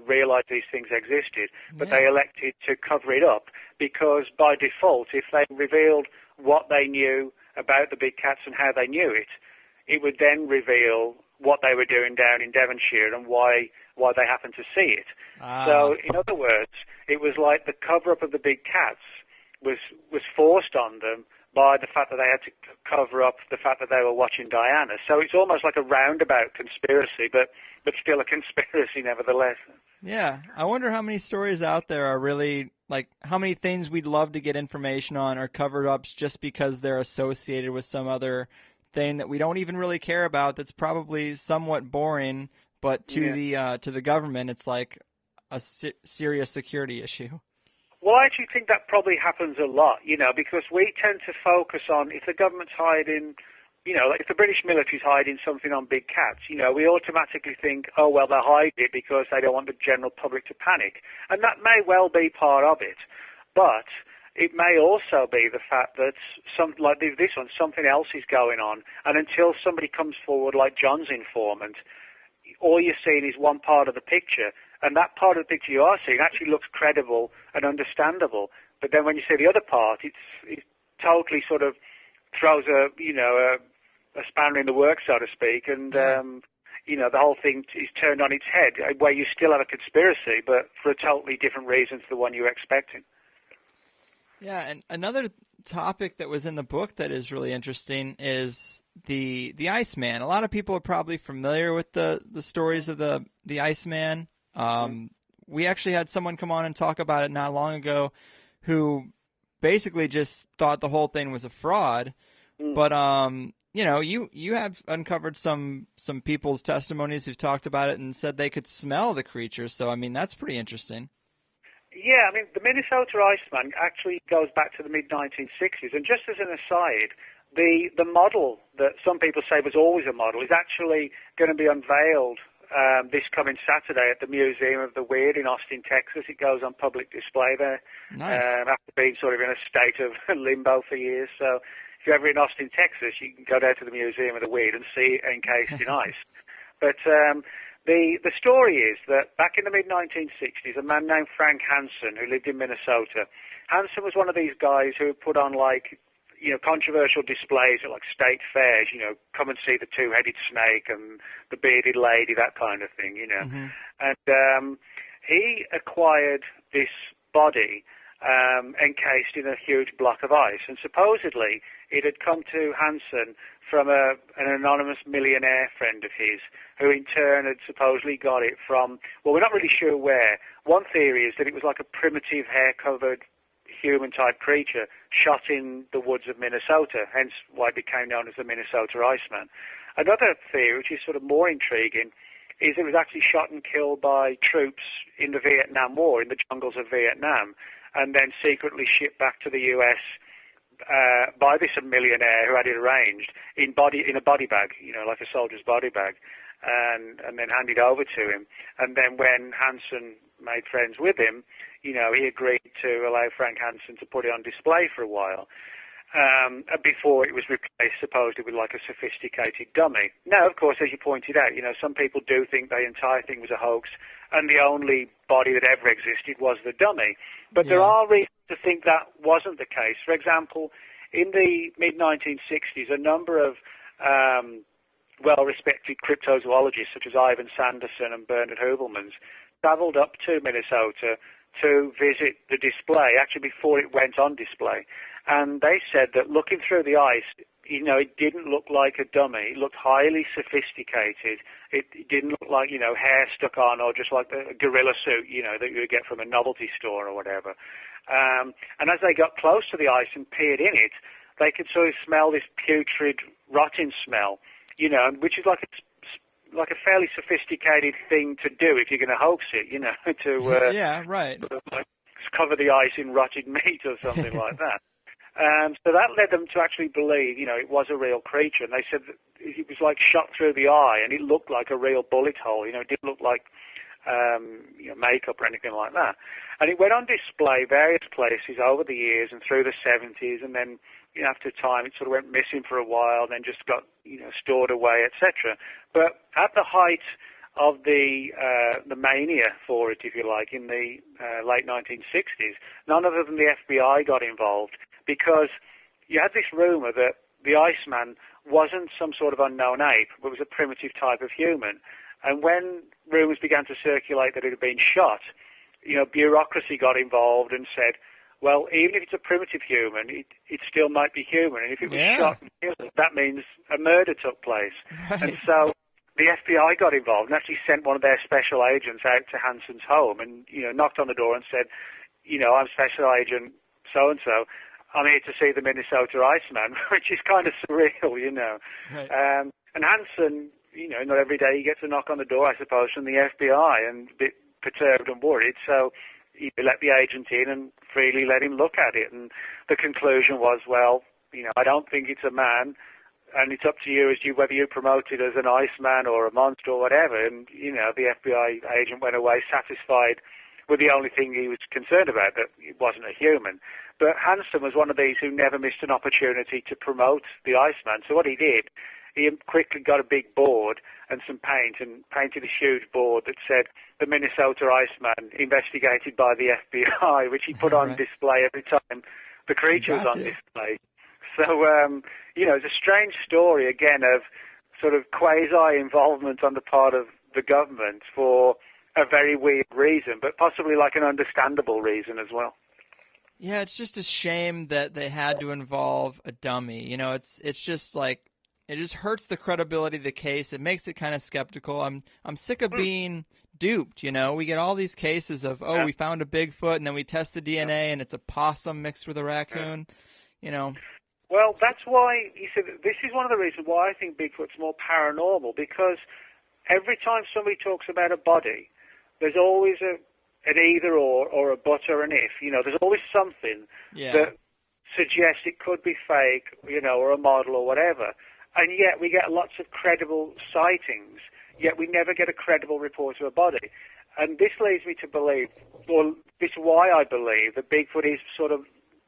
realized these things existed, but they elected to cover it up because by default, if they revealed what they knew about the big cats and how they knew it, it would then reveal what they were doing down in Devonshire and why they happened to see it. So, in other words, it was like the cover-up of the big cats was forced on them by the fact that they had to cover up the fact that they were watching Diana. So it's almost like a roundabout conspiracy, but still a conspiracy nevertheless. Yeah, I wonder how many stories out there are really, like, how many things we'd love to get information on are covered-ups just because they're associated with some other thing that we don't even really care about that's probably somewhat boring, but to the government, it's like a serious security issue. Well, I actually think that probably happens a lot, because we tend to focus on if the government's hiding, like if the British military's hiding something on big cats, we automatically think, oh, well, they're hiding it because they don't want the general public to panic. And that may well be part of it. But it may also be the fact that, like this one, something else is going on. And until somebody comes forward like John's informant, all you're seeing is one part of the picture. And that part of the picture you are seeing actually looks credible and understandable. But then when you see the other part, it totally sort of throws a spanner in the works, so to speak. And, the whole thing is turned on its head, where you still have a conspiracy, but for a totally different reason to the one you were expecting. Yeah, and another topic that was in the book that is really interesting is the Iceman. A lot of people are probably familiar with the stories of the Iceman. We actually had someone come on and talk about it not long ago who basically just thought the whole thing was a fraud. But, you have uncovered some people's testimonies who've talked about it and said they could smell the creature. So, I mean, that's pretty interesting. Yeah, I mean, the Minnesota Iceman actually goes back to the mid-1960s. And just as an aside, the model that some people say was always a model is actually going to be unveiled this coming Saturday at the Museum of the Weird in Austin, Texas. It goes on public display there. Nice. After being sort of in a state of limbo for years. So if you're ever in Austin, Texas, you can go down to the Museum of the Weird and see it encased in ice. But the story is that back in the mid-1960s, a man named Frank Hansen, who lived in Minnesota, Hansen was one of these guys who put on, like, controversial displays at, like, state fairs, come and see the two-headed snake and the bearded lady, that kind of thing, Mm-hmm. And he acquired this body encased in a huge block of ice, and supposedly it had come to Hansen from an anonymous millionaire friend of his, who in turn had supposedly got it from, well, we're not really sure where. One theory is that it was like a primitive hair-covered human-type creature shot in the woods of Minnesota, hence why it became known as the Minnesota Iceman. Another theory, which is sort of more intriguing, is it was actually shot and killed by troops in the Vietnam War, in the jungles of Vietnam, and then secretly shipped back to the U.S. By this millionaire who had it arranged in a body bag, like a soldier's body bag, and then handed over to him. And then when Hansen made friends with him, he agreed to allow Frank Hansen to put it on display for a while. Before it was replaced supposedly with like a sophisticated dummy. Now, of course, as you pointed out, some people do think the entire thing was a hoax and the only body that ever existed was the dummy. But there are reasons to think that wasn't the case. For example, in the mid-1960s, a number of well-respected cryptozoologists such as Ivan Sanderson and Bernard Hubelmans traveled up to Minnesota to visit the display, actually before it went on display. And they said that looking through the ice, it didn't look like a dummy. It looked highly sophisticated. It didn't look like, hair stuck on or just like a gorilla suit, that you would get from a novelty store or whatever. And as they got close to the ice and peered in it, they could sort of smell this putrid, rotting smell, which is like a fairly sophisticated thing to do if you're going to hoax it, to yeah, right. like cover the ice in rotted meat or something like that. So that led them to actually believe, it was a real creature. And they said that it was like shot through the eye, and it looked like a real bullet hole. It didn't look like makeup or anything like that. And it went on display various places over the years and through the 70s, and then after time it sort of went missing for a while, then just got stored away, etc. But at the height of the mania for it, if you like, in the late 1960s, none other than the FBI got involved, because you had this rumor that the Iceman wasn't some sort of unknown ape, but was a primitive type of human. And when rumors began to circulate that it had been shot, bureaucracy got involved and said, well, even if it's a primitive human, it still might be human. And if it was shot and killed, that means a murder took place. Right. And so the FBI got involved and actually sent one of their special agents out to Hansen's home and, knocked on the door and said, I'm Special Agent so-and-so. I'm here to see the Minnesota Iceman, which is kind of surreal, Right. And Hansen, not every day he gets a knock on the door, I suppose, from the FBI, and a bit perturbed and worried. So he let the agent in and freely let him look at it. And the conclusion was, well, I don't think it's a man, and it's up to you as to whether you promote it as an Iceman or a monster or whatever. And, the FBI agent went away satisfied with the only thing he was concerned about, that it wasn't a human. But Hansen was one of these who never missed an opportunity to promote the Iceman. So what he did, he quickly got a big board and some paint and painted a huge board that said, the Minnesota Iceman, investigated by the FBI, which he put on display every time the creature was on display. So, it's a strange story, again, of sort of quasi-involvement on the part of the government for a very weird reason, but possibly like an understandable reason as well. Yeah, it's just a shame that they had to involve a dummy. It's just like, it just hurts the credibility of the case. It makes it kind of skeptical. I'm sick of being duped. We get all these cases of we found a Bigfoot and then we test the DNA and it's a possum mixed with a raccoon. Well, that's why you said this is one of the reasons why I think Bigfoot's more paranormal, because every time somebody talks about a body, there's always an either or a but or an if. There's always something that suggests it could be fake, or a model or whatever. And yet we get lots of credible sightings, yet we never get a credible report of a body. And this leads me to believe, or this is why I believe, that Bigfoot is sort of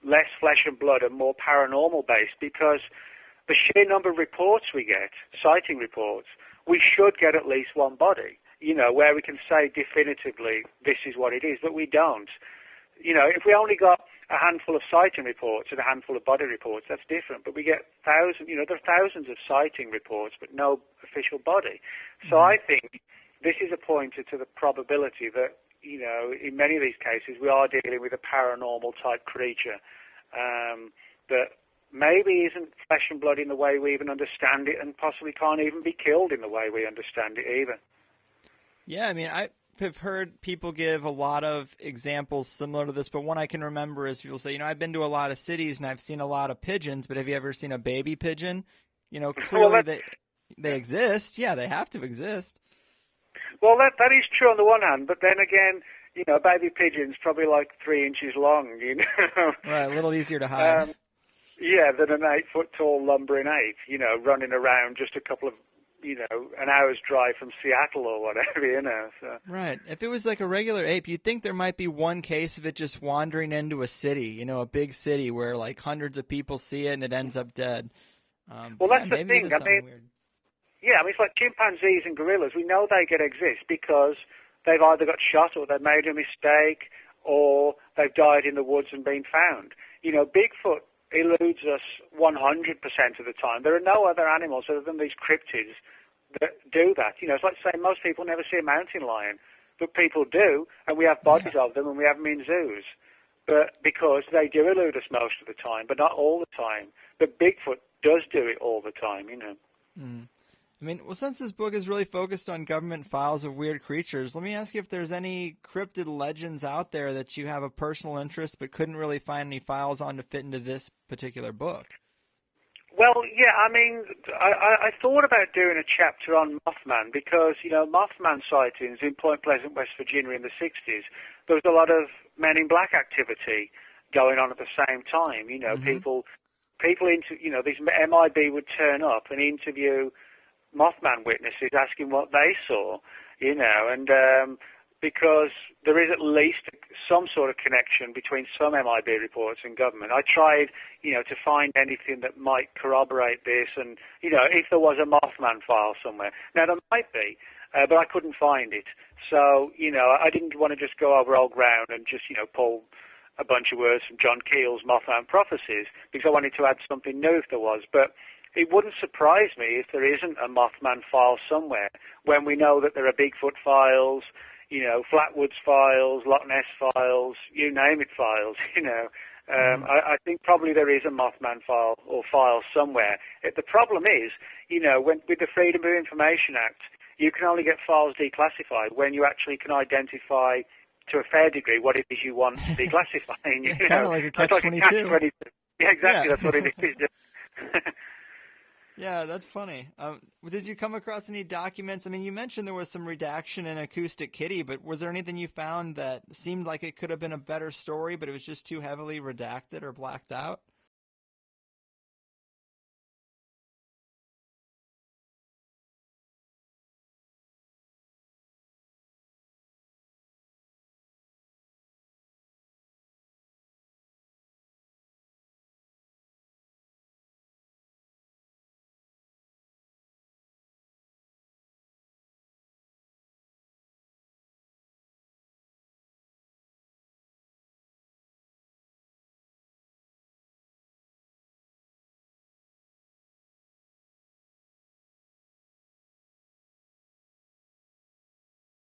less flesh and blood and more paranormal based, because the sheer number of reports we get, sighting reports, we should get at least one body, where we can say definitively this is what it is, but we don't. If we only got a handful of sighting reports and a handful of body reports, that's different. But we get thousands, there are thousands of sighting reports, but no official body. So I think this is a pointer to the probability that, in many of these cases, we are dealing with a paranormal type creature that maybe isn't flesh and blood in the way we even understand it, and possibly can't even be killed in the way we understand it either. Yeah, I have heard people give a lot of examples similar to this, but one I can remember is people say, I've been to a lot of cities and I've seen a lot of pigeons, but have you ever seen a baby pigeon? Clearly they exist. Yeah, they have to exist. Well, that is true on the one hand, but then again, a baby pigeon's probably like 3 inches long, Right, a little easier to hide. Than an 8-foot tall lumbering ape, running around just a couple of, an hour's drive from Seattle or whatever, So. Right. If it was like a regular ape, you'd think there might be one case of it just wandering into a city, a big city where like hundreds of people see it and it ends up dead. Well, that's the thing. Weird. It's like chimpanzees and gorillas. We know they can exist because they've either got shot or they've made a mistake or they've died in the woods and been found. Bigfoot eludes us 100% of the time. There are no other animals other than these cryptids that do that. It's like saying most people never see a mountain lion, but people do, and we have bodies of them and we have them in zoos. But because they do elude us most of the time, but not all the time. But Bigfoot does do it all the time, you know. Mm. I mean, well, since this book is really focused on government files of weird creatures, let me ask you if there's any cryptid legends out there that you have a personal interest but couldn't really find any files on to fit into this particular book. Well, yeah, I mean, I thought about doing a chapter on Mothman because, you know, Mothman sightings in Point Pleasant, West Virginia in the 60s, there was a lot of Men in Black activity going on at the same time. You know, people these MIB would turn up and interview Mothman witnesses asking what they saw, you know, and because there is at least some sort of connection between some MIB reports and government. I tried, you know, to find anything that might corroborate this and, you know, if there was a Mothman file somewhere. Now, there might be, but I couldn't find it. So, you know, I didn't want to just go over old ground and just, you know, pull a bunch of words from John Keel's Mothman Prophecies because I wanted to add something new if there was. But it wouldn't surprise me if there isn't a Mothman file somewhere when we know that there are Bigfoot files, you know, Flatwoods files, Loch Ness files, you name it files, you know. I think probably there is a Mothman file or file somewhere. The problem is, you know, with the Freedom of Information Act, you can only get files declassified when you actually can identify to a fair degree what it is you want declassifying. Kind of like a catch-22. Yeah, exactly, that's what it is. Yeah, that's funny. Did you come across any documents? I mean, you mentioned there was some redaction in Acoustic Kitty, but was there anything you found that seemed like it could have been a better story, but it was just too heavily redacted or blacked out?